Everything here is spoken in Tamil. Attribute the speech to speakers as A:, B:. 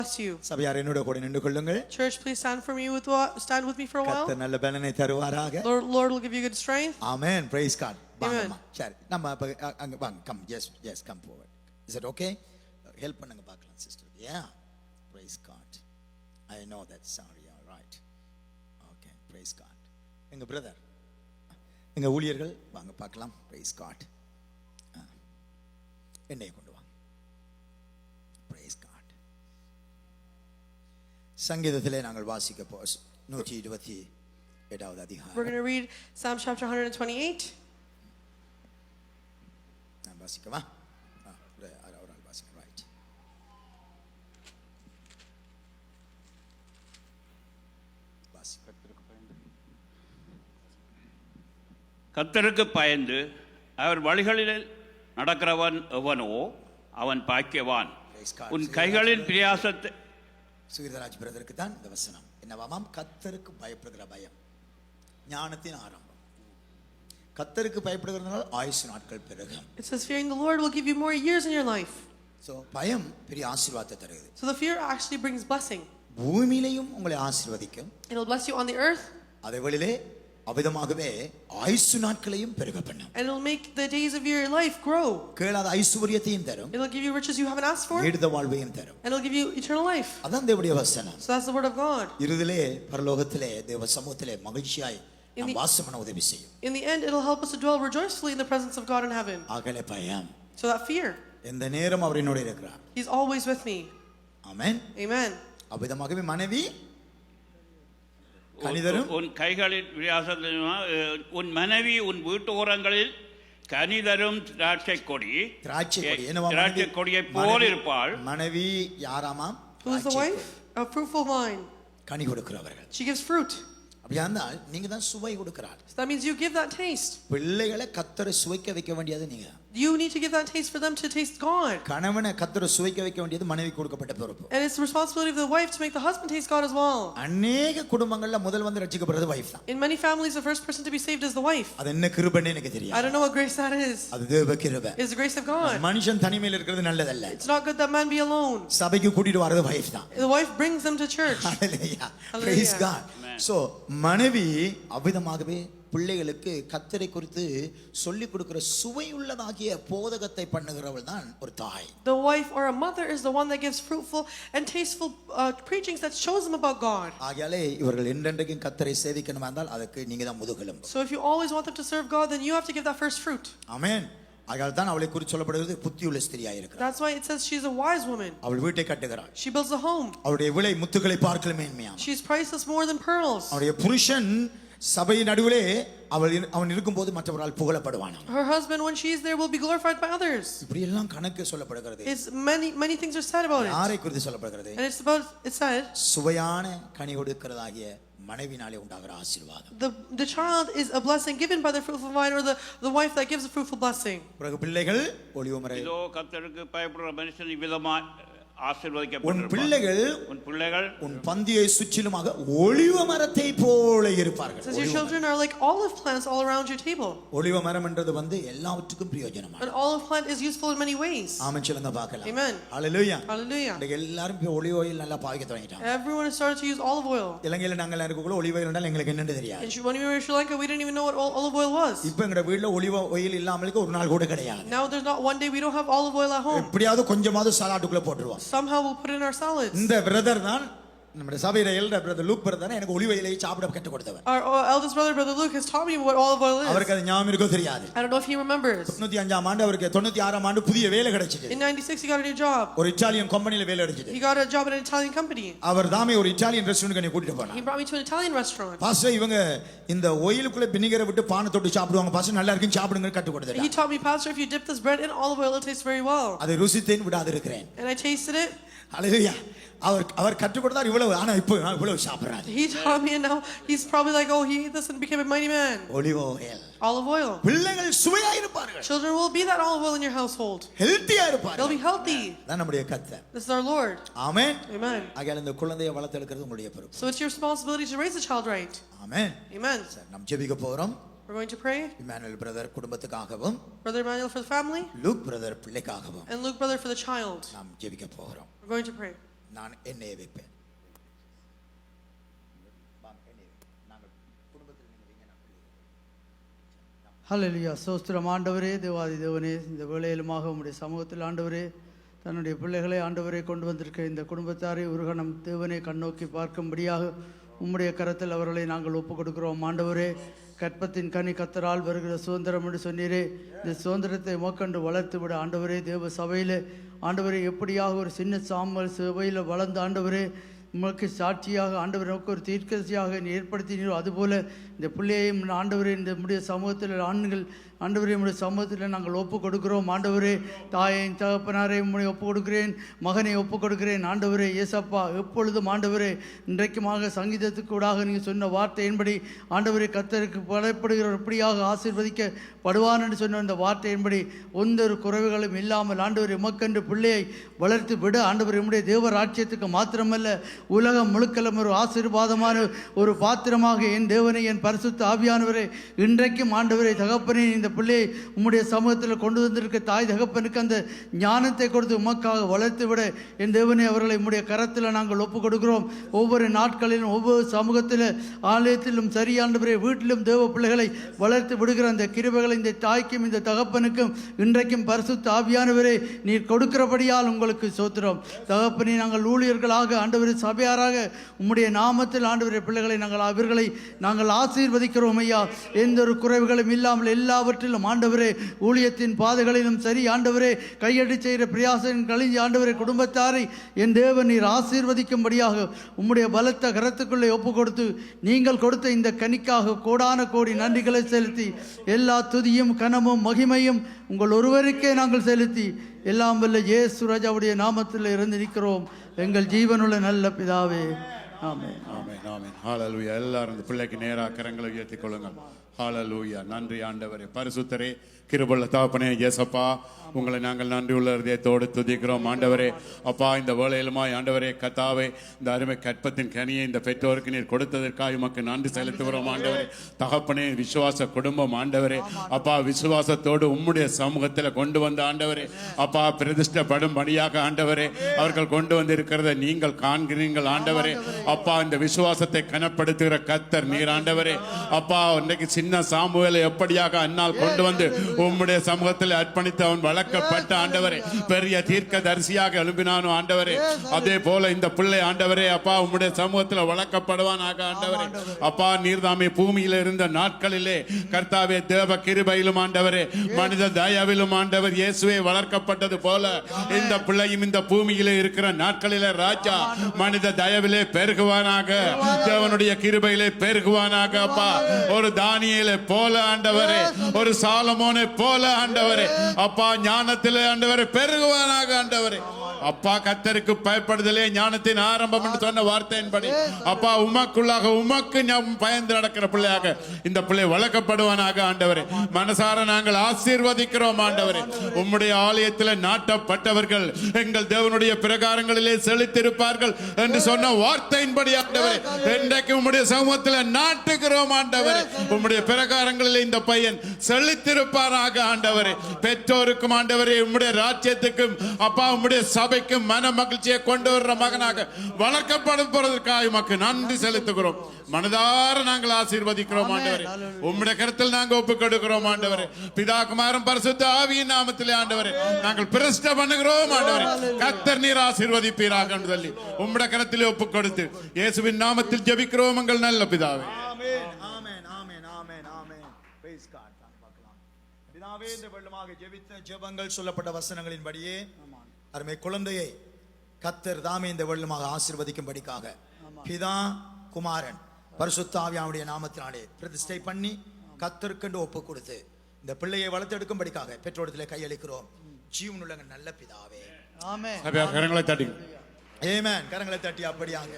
A: bless you.
B: சபையார் என்னோட கூட நின்று கொள்ளுங்கள்.
A: Church, please stand with me for a while.
B: கர்த்தர் நல்ல பலனை தருவாராக.
A: Lord will give you good strength.
B: Amen. Praise God.
A: Amen.
B: சரி நம்ம அங்க வாங்க. Come. Yes, come forward. Is it okay? Help பண்ணுங்க பார்க்கலாம் sister. Yeah. Praise God. I know that sound. All right. Okay. Praise God. எங்க brother. எங்க ஊழியர்கள் வாங்க பார்க்கலாம். Praise God. என்னைய கொண்டு வாங்க. Praise God. சங்கீதத்திலே நாங்கள் வாசிக்க 127வது அதிகாரம்.
A: We're going to read Psalm chapter 128.
B: நான் வாசிக்கவா? ஒரு ஆள் வாசிக்க. ரைட்.
C: கர்த்தருக்கு பயந்து அவர் வழிகளில் நடக்கிறவன் எவனோ அவன் பாக்கியவான். உன் கைகளின் பிரயாசத்தை
B: சுகிர்தராஜ் பிரதருக்கு தான் இந்த வசனம். என்னவாம்? கர்த்தருக்கு பயப்படுகிற பயம் ஞானத்தின் ஆரம்பம். கர்த்தருக்கு பயப்படுகிறதுனால ஆயுசு நாட்கள் பெருகும்.
A: It says fearing the Lord will give you more years in your life.
B: So பயம் பெரிய ஆசீர்வாதத்தை தருகிறது.
A: So the fear actually brings blessing.
B: பூமியிலேயும் உங்களை ஆசீர்வதிக்கும்.
A: It will bless you on the earth.
B: அதேவேளையிலே அவிதமாகவே ஆயுசு நாட்களையும் பெருக பண்ணும்.
A: And it will make the days of your life grow.
B: கேளாத ஐஸ்வரியத்தையும் தரும்.
A: It will give you riches you haven't asked for.
B: நீடித்த வாழ்வையும் தரும்.
A: And it will give you eternal life.
B: அதான் தேவனுடைய வசனம்.
A: So that's the word of God.
B: இறுதியிலே பரலோகத்திலே தேவ சமூகத்திலே மகிழ்ச்சியாய் நாம் வாசம் பண்ண உதவி செய்யும்.
A: In the end, it will help us to dwell rejoicefully in the presence of God in heaven.
B: ஆகலே பயம்.
A: So that fear.
B: எந்த நேரம் அவர் என்னோட இருக்கிறார்.
A: He's always with me.
B: Amen.
A: Amen.
B: அவிதமாகவே மனைவி கனிதரும்.
C: உன் கைகளின் பிரயாசத்தை உன் மனைவி உன் வீட்டு ஓரங்களில் கனிதரும் திராட்சை கொடி. திராட்சை கொடியை போல் இருப்பாள்.
B: மனைவி யாராமாம்?
A: Who is the wife? A fruitful vine.
B: Ghani கொடுக்கிறவர்கள்.
A: She gives fruit.
B: அப்படியானால் நீங்க தான் சுவை கொடுக்கிறார்.
A: So that means you give that taste.
B: பிள்ளைகளை கர்த்தரை சுவைக்க வைக்க வேண்டியது நீங்க.
A: You need to give that taste for them to taste God.
B: கணவனை கர்த்தரை சுவைக்க வைக்க வேண்டியது மனைவி கொடுக்கப்பட்ட பொறுப்பு.
A: And it's the responsibility of the wife to make the husband taste God as well.
B: அநேக குடும்பங்கள்ல முதல் வந்து ரட்சிக்கப்படுறது வைஃப் தான்.
A: In many families the first person to be saved is the wife.
B: அது என்ன கிருபைன்னு எனக்கு தெரியாது.
A: I don't know what grace that is.
B: அது தேவ கிருபை.
A: It's the grace of God.
B: மனுஷன் தனிமையில் இருக்கிறது நல்லதல்ல.
A: It's not good that man be alone.
B: சபைக்கு கூட்டிட்டு வரது வைஃப் தான்.
A: The wife brings them to church.
B: Hallelujah. Praise God. So மனைவி அவிதமாகவே பிள்ளைகளுக்கு கர்த்தரை குறித்து சொல்லி கொடுக்கிற சுவை உள்ளதாகிய போதகத்தை பண்ணுகிறவள் தான் ஒரு தாய்.
A: The wife or a mother is the one that gives fruitful and tasteful preachings that shows them about God.
B: ஆகையாலே இவர்கள் என்றென்றைக்கும் கர்த்தரை சேவிக்கணுமா இருந்தால் அதுக்கு நீங்க தான் முதுகெலும்பு.
A: So if you always want them to serve God, then you have to give that first fruit.
B: ஆமென். ஆகையால் தான் அவளை குறித்து சொல்லப்படுகிறது புத்தியுள்ள ஸ்திரியாய் இருக்கிறாள்.
A: That's why it says she's a wise woman.
B: அவள் வீட்டை கட்டுகிறாள்.
A: She builds a home.
B: அவளுடைய விலை முத்துக்களை பார்க்கலும் மேன்மையாம்.
A: She's priceless more than pearls.
B: அவளுடைய புருஷன் சபையின் நடுவிலே அவன் இருக்கும்போது மற்றவரால் புகழப்படுவானாம்.
A: Her husband when she's there will be glorified by others.
B: இப்படி எல்லாம் கணக்கு சொல்லப்படுகிறது.
A: It's many things are said about it.
B: யாரை குறித்து சொல்லப்படுகிறது?
A: And it's said
B: சுவையான கனி கொடுக்கிறதாகிய மனைவினாலே உண்டாகிற ஆசீர்வாதம்.
A: The child is a blessing given by the fruitful vine or the wife that gives a fruitful blessing.
B: பிறகு பிள்ளைகள் ஒளிவுமறை.
C: இதோ கர்த்தருக்கு பயப்படுற மனுஷன் இவ்விதமாய்
B: உன் பிள்ளைகள் உன் பந்தியை சுற்றிலுமாக ஒலிவ மரத்தை போல இருப்பார்கள்.
A: Says your children are like olive plants all around your table.
B: ஒலிவ மரம் என்றது எல்லாவற்றுக்கும் பிரயோஜனமானது.
A: An olive plant is useful in many ways.
B: ஆமென் சொல்லுங்க பார்க்கலாம்.
A: Amen.
B: Hallelujah.
A: Hallelujah.
B: எல்லாரும் ஒலிவ ஆயில் நல்லா பாவிக்க தொடங்கிட்டாங்க.
A: Everyone has started to use olive oil.
B: இலங்கையில நாங்கள் இருக்கக்குள்ள ஒலிவ ஆயில் என்றால் எங்களுக்கு என்னன்னு தெரியாது.
A: And when we were in Sri Lanka we didn't even know what olive oil was.
B: இப்போ எங்க வீட்ல ஒலிவ ஆயில் இல்லாமலுக்கு ஒரு நாள் கூட கிடையாது.
A: Now there's not one day we don't have olive oil at home.
B: எப்படியாவது கொஞ்சமாவது சாலாட்டுக்குள்ள போட்டுருவோம்.
A: Somehow we'll put it in our salads.
B: இந்த பிரதர் தான் நம்முடைய சபையில எல்டர் பிரதர் லூக் பிரதர் எனக்கு ஒலிவ ஆயிலை சாப்பிட கற்றுக் கொடுத்தவர்.
A: Our eldest brother Luke has taught me what olive oil is.
B: அவருக்கு அது ஞாபகம் இருக்கோ தெரியாது.
A: I don't know if he remembers.
B: 95ஆம் ஆண்டு அவருக்கு 96ஆம் ஆண்டு புதிய வேலை கிடைச்சது.
A: In 96 he got a new job.
B: ஒரு இத்தாலியன் கம்பெனில வேலை கிடைச்சது.
A: He got a job at an Italian company.
B: அவர் தாமே ஒரு இத்தாலியன் ரெஸ்டாரன்ட்க்கு என்னை கூட்டிட்டு போனார்.
A: He brought me to an Italian restaurant.
B: Pastor இவங்க இந்த ஆயிலுக்குள்ள வினிகரை விட்டு பானை தொட்டு சாப்பிடுவாங்க பாஸ்டர் நல்லா இருக்குன்னு சாப்பிடுங்க கற்றுக் கொடுத்தார்.
A: He taught me, pastor, if you dip this bread in olive oil it tastes very well.
B: அதை ருசித்தேன் விடாது இருக்கிறேன்.
A: And I tasted it.
B: ஹalleluya. அவர் கற்றுக் கொடுத்தார் இவ்வளவு ஆனா இப்போ இவ்வளவு சாப்பிடுறாரு.
A: He taught me and now he's probably like, oh, he ate this and became a mighty man.
B: Olive oil.
A: Olive oil.
B: பிள்ளைகள் சுவையா இருப்பார்கள்.
A: Children will be that olive oil in your household.
B: ஹெல்தியா இருப்பார்கள்.
A: They'll be healthy.
B: தான் நம்முடைய கர்த்தர்.
A: This is our Lord.
B: Amen.
A: Amen.
B: ஆகையால் இந்த குழந்தையை வளர்த்தெடுக்கிறது உங்களுடைய பொறுப்பு.
A: So it's your responsibility to raise the child right.
B: Amen.
A: Amen.
B: நாம் ஜெபிக்க போறோம்.
A: We're going to pray.
B: Emmanuel brother குடும்பத்துக்காகவும்,
A: Brother Emmanuel for the family,
B: Luke brother பிள்ளைக்காகவும்,
A: and Luke brother for the child.
B: நாம் ஜெபிக்க போறோம்.
A: We're going to pray.
B: நான் எண்ணெயை வைப்பேன்.
D: ஹல்லேலூயா. ஸ்தோத்திரம் ஆண்டவரே, தேவாதி தேவனே, இந்த வேளையிலுமாக உம்முடைய சமூகத்தில் ஆண்டவரே தன்னுடைய பிள்ளைகளை ஆண்டவரை கொண்டு வந்திருக்க இந்த குடும்பத்தாரை உருகணம் தேவனை கண்ணோக்கி பார்க்கும்படியாக உம்முடைய கரத்தில் அவர்களை நாங்கள் ஒப்புக் கொடுக்கிறோம். ஆண்டவரே, கற்பத்தின் கனி கத்தரால் வருகிற சுதந்திரம் என்று சொன்னீரே, இந்த சுதந்திரத்தை மோக்கண்டு வளர்த்து விட ஆண்டவரே, தேவ சபையில் ஆண்டவரே எப்படியாக ஒரு சின்ன சாம்பல் சபையில் வளர்ந்த ஆண்டவரே உமக்கு சாட்சியாக ஆண்டவர் நமக்கு ஒரு தீர்க்கதரிசியாக நீ ஏற்படுத்தினீரோ, அதுபோல் இந்த பிள்ளையையும் ஆண்டவரே இந்த நம்முடைய சமூகத்தில் ஆண்கள் ஆண்டவரே நம்முடைய சமூகத்தில் நாங்கள் ஒப்புக் கொடுக்கிறோம். ஆண்டவரே, தாயையும் தகப்பனாரை உம்முடைய ஒப்புக் கொடுக்கிறேன், மகனை ஒப்புக் கொடுக்கிறேன். ஆண்டவரே இயேசப்பா, எப்பொழுதும் ஆண்டவரே இன்றைக்குமாக சங்கீதத்துக்கூடாக நீங்கள் சொன்ன வார்த்தையின்படி ஆண்டவரே கர்த்தருக்கு படைப்படுகிறவர் எப்படியாக ஆசீர்வதிக்கப்படுவான் என்று சொன்ன இந்த வார்த்தையின்படி எந்த ஒரு குறைவுகளும் இல்லாமல் ஆண்டவரே உமக்கென்று பிள்ளையை வளர்த்து விட ஆண்டவர் நம்முடைய தேவ ராஜ்யத்துக்கு மாத்திரமல்ல உலகம் முழுக்கலும் ஒரு ஆசீர்வாதமான ஒரு பாத்திரமாக என் தேவனை என் பரிசுத்த ஆவியானவரே இன்றைக்கும் ஆண்டவரே தகப்பனே இந்த பிள்ளையை உம்முடைய சமூகத்தில் கொண்டு வந்திருக்க தாய் தகப்பனுக்கு அந்த ஞானத்தை கொடுத்து உமக்காக வளர்த்து விட என் தேவனை அவர்களை உம்முடைய கரத்தில் நாங்கள் ஒப்புக் கொடுக்கிறோம். ஒவ்வொரு நாட்களிலும் ஒவ்வொரு சமூகத்தில் ஆலயத்திலும் சரி ஆண்டவரே வீட்டிலும் தேவ பிள்ளைகளை வளர்த்து விடுகிற அந்த கிருபைகளை இந்த தாய்க்கும் இந்த தகப்பனுக்கும் இன்றைக்கும் பரிசுத்த ஆவியானவரே நீர் கொடுக்கிறபடியால் உங்களுக்கு சோத்திரம். தகப்பனே, நாங்கள் ஊழியர்களாக ஆண்டவரே சபையாராக உம்முடைய நாமத்தில் ஆண்டவரே பிள்ளைகளை அவர்களை நாங்கள் ஆசீர்வதிக்கிறோம் ஐயா. எந்த ஒரு குறைவுகளும் இல்லாமல் எல்லாவற்றிலும் ஆண்டவரே ஊழியத்தின் பாதைகளிலும் சரி ஆண்டவரே கையடி செய்கிற பிரயாசம் கழிஞ்சு ஆண்டவரே குடும்பத்தாரை என் தேவன் நீர் ஆசீர்வதிக்கும்படியாக உம்முடைய பலத்த கரத்துக்குள்ளே ஒப்பு கொடுத்து நீங்கள் கொடுத்த இந்த கனிக்காக கோடான கோடி நன்றிகளை செலுத்தி எல்லா துதியும் கனமும் மகிமையும் உங்கள் ஒருவருக்கே நாங்கள் செலுத்தி எல்லாம் வல்ல இயேசு ராஜாவுடைய நாமத்தில் இருந்து நிற்கிறோம் எங்கள் ஜீவனுள்ள நல்ல பிதாவே. ஆமென்.
E: ஆமென். ஆமென். ஹalleluya. எல்லாரும் இந்த பிள்ளைக்கு நேராக கரங்களை உயர்த்திக் கொள்ளுங்கள். ஹalleluya. நன்றி ஆண்டவரே. பரிசுத்தரே, கிருபையுள்ள தகப்பனே, இயேசப்பா, உங்களை நாங்கள் நன்றி உள்ள இதயத்தோடு துதிக்கிறோம் ஆண்டவரே. அப்பா, இந்த வேளையிலுமாய் ஆண்டவரே கர்த்தாவே இந்த அருமை கற்பத்தின் கனியை இந்த பெற்றோருக்கு நீர் கொடுத்ததற்காக உமக்கு நன்றி செலுத்துகிறோம் ஆண்டவரே. தகப்பனே, விசுவாச குடும்பம் ஆண்டவரே, அப்பா விசுவாசத்தோடு உம்முடைய சமூகத்தில் கொண்டு வந்த ஆண்டவரே, அப்பா பிரதிஷ்டப்படும் படியாக ஆண்டவரே அவர்கள் கொண்டு வந்திருக்கிறத நீங்கள் காண்கிறீர்கள் ஆண்டவரே. அப்பா, இந்த விசுவாசத்தை கனப்படுத்துகிற கர்த்தர் நீர் ஆண்டவரே. அப்பா, இன்னைக்கு சின்ன சாமுவேலை எப்படியாக அன்னால் கொண்டு வந்து உம்முடைய சமூகத்தில் அர்ப்பணித்து அவன் வளர்க்கப்பட்ட ஆண்டவரே பெரிய தீர்க்க தரிசியாக எழுப்பினானோ ஆண்டவரே, அதே போல இந்த பிள்ளை ஆண்டவரே அப்பா உம்முடைய சமூகத்தில் வளர்க்கப்படுவானாக ஆண்டவரே. அப்பா, நீர்தாமே பூமியில இருந்த நாட்களிலே கர்த்தாவே தேவ கிருபையிலும் ஆண்டவரே மனித தயவிலும் ஆண்டவர் இயேசுவே வளர்க்கப்பட்டது போல இந்த பிள்ளையும் இந்த பூமியிலே இருக்கிற நாட்களிலே ராஜா மனித தயவிலே பெருகுவானாக, தேவனுடைய கிருபையிலே பெருகுவானாக. அப்பா, ஒரு தானியேலை போல ஆண்டவரே, ஒரு சாலமோனை போல ஆண்டவரே, அப்பா ஞானத்திலே ஆண்டவரே பெருகுவானாக ஆண்டவரே. அப்பா, கர்த்தருக்கு பயப்படுதலே ஞானத்தின் ஆரம்பம் என்று சொன்ன வார்த்தையின்படி அப்பா உமக்குள்ளாக உமக்கு பயந்து நடக்கிற பிள்ளையாக இந்த பிள்ளை வளர்க்கப்படுவானாக ஆண்டவரே. மனசார நாங்கள் ஆசீர்வதிக்கிறோம் ஆண்டவரே. உம்முடைய ஆலயத்தில் நாட்டப்பட்டவர்கள் எங்கள் தேவனுடைய பிரகாரங்களிலே செலுத்திருப்பார்கள் என்று சொன்ன வார்த்தையின்படி ஆண்டவரே இன்றைக்கு உம்முடைய சமூகத்தில் நாட்டுகிறோம் ஆண்டவரே. உம்முடைய பிரகாரங்களிலே இந்த பையன் செலுத்திருப்பாராக ஆண்டவரே. பெற்றோருக்கும் ஆண்டவரே உம்முடைய ராஜ்யத்துக்கும் அப்பா உம்முடைய சபைக்கும் மன மகிழ்ச்சியை கொண்டு வர்ற மகனாக வளர்க்கப்படும் போறதற்காக உமக்கு நன்றி செலுத்துகிறோம். மனதார நாங்கள் ஆசீர்வதிக்கிறோம் ஆண்டவரே. உம்முடைய கருத்தில் நாங்கள் ஒப்புக் கொடுக்கிறோம் ஆண்டவரே. பிதா குமாரன் பரிசுத்த ஆவியின் நாமத்திலே ஆண்டவரே நாங்கள் பிரதிஷ்டை பண்ணுகிறோம் ஆண்டவரே. கர்த்தர் நீர் ஆசீர்வதிப்பீராக என்று சொல்லி உம்முடைய கருத்திலே ஒப்புக் கொடுத்து இயேசுவின் நாமத்தில் ஜெபிக்கிறோம் எங்கள் நல்ல பிதாவே.
B: ஆமென். ஆமென். ஆமென். ஆமென். ஆமென். praise God. பார்க்கலாம். பிதாவே, இந்த வெள்ளமாக ஜெபித்த ஜெபங்கள் சொல்லப்பட்ட வசனங்களின்படியே அருமை குழந்தையை கர்த்தர் தாமே இந்த வெள்ளமாக ஆசீர்வதிக்கும்படிக்காக பிதா குமாரன் பரிசுத்த ஆவியானுடைய நாமத்தினாலே பிரதிஷ்டை பண்ணி கர்த்தருக்கென்று ஒப்பு கொடுத்து இந்த பிள்ளையை வளர்த்தெடுக்கும்படிக்காக பெற்றோரிடத்திலே கையளிக்கிறோம். ஜீவனுள்ள நல்ல பிதாவே.
D: ஆமென்.
E: கரங்களை தட்டி
B: ஆமென். கரங்களை தட்டி அப்படியாக